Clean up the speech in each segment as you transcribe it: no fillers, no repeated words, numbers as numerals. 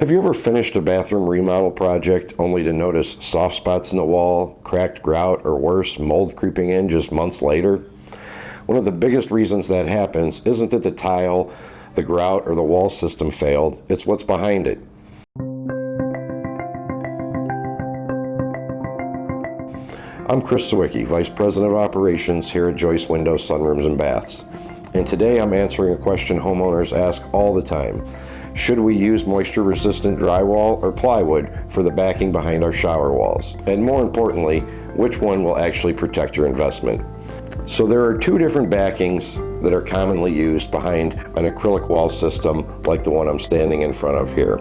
Have you ever finished a bathroom remodel project only to notice soft spots in the wall, cracked grout, or worse, mold creeping in just months later? One of the biggest reasons that happens isn't that the tile, the grout, or the wall system failed, it's what's behind it. I'm Chris Sawicki, Vice President of Operations here at Joyce Windows, Sunrooms, and Baths. And today I'm answering a question homeowners ask all the time. Should we use moisture-resistant drywall or plywood for the backing behind our shower walls? And more importantly, which one will actually protect your investment? So there are two different backings that are commonly used behind an acrylic wall system like the one I'm standing in front of here.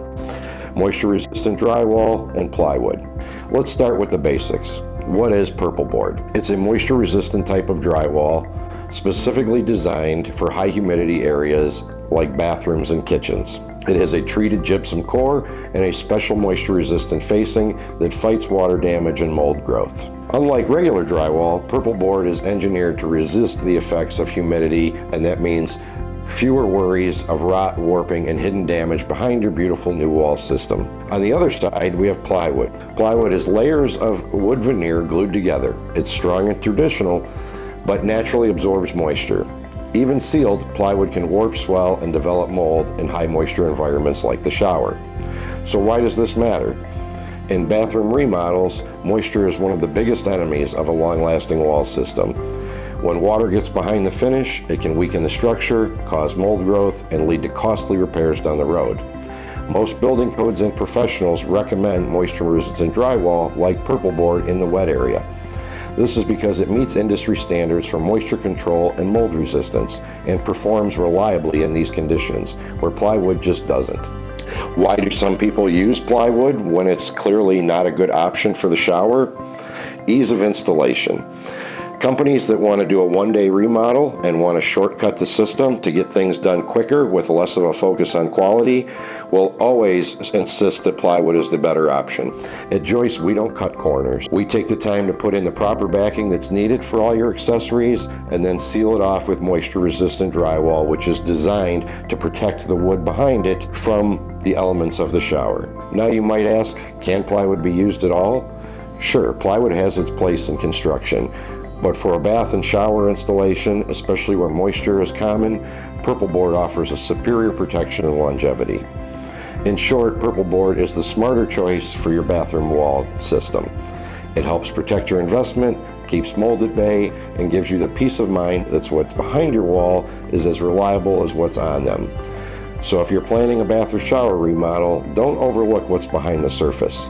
Moisture-resistant drywall and plywood. Let's start with the basics. What is purple board? It's a moisture-resistant type of drywall specifically designed for high humidity areas like bathrooms and kitchens. It has a treated gypsum core and a special moisture-resistant facing that fights water damage and mold growth. Unlike regular drywall, purple board is engineered to resist the effects of humidity, and that means fewer worries of rot, warping, and hidden damage behind your beautiful new wall system. On the other side, we have plywood. Plywood is layers of wood veneer glued together. It's strong and traditional, but naturally absorbs moisture. Even sealed, plywood can warp, swell, and develop mold in high moisture environments like the shower. So why does this matter? In bathroom remodels, moisture is one of the biggest enemies of a long-lasting wall system. When water gets behind the finish, it can weaken the structure, cause mold growth, and lead to costly repairs down the road. Most building codes and professionals recommend moisture-resistant drywall like purple board in the wet area. This is because it meets industry standards for moisture control and mold resistance and performs reliably in these conditions, where plywood just doesn't. Why do some people use plywood when it's clearly not a good option for the shower? Ease of installation. Companies that want to do a one-day remodel and want to shortcut the system to get things done quicker with less of a focus on quality will always insist that plywood is the better option. At Joyce, we don't cut corners. We take the time to put in the proper backing that's needed for all your accessories and then seal it off with moisture-resistant drywall, which is designed to protect the wood behind it from the elements of the shower. Now you might ask, can plywood be used at all? Sure, plywood has its place in construction. But for a bath and shower installation, especially where moisture is common, purple board offers a superior protection and longevity. In short, purple board is the smarter choice for your bathroom wall system. It helps protect your investment, keeps mold at bay, and gives you the peace of mind that what's behind your wall is as reliable as what's on them. So if you're planning a bath or shower remodel, don't overlook what's behind the surface.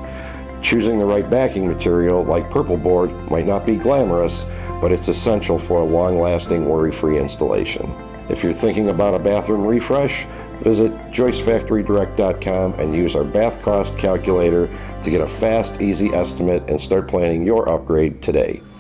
Choosing the right backing material, like purple board, might not be glamorous, but it's essential for a long-lasting, worry-free installation. If you're thinking about a bathroom refresh, visit joycefactorydirect.com and use our bath cost calculator to get a fast, easy estimate and start planning your upgrade today.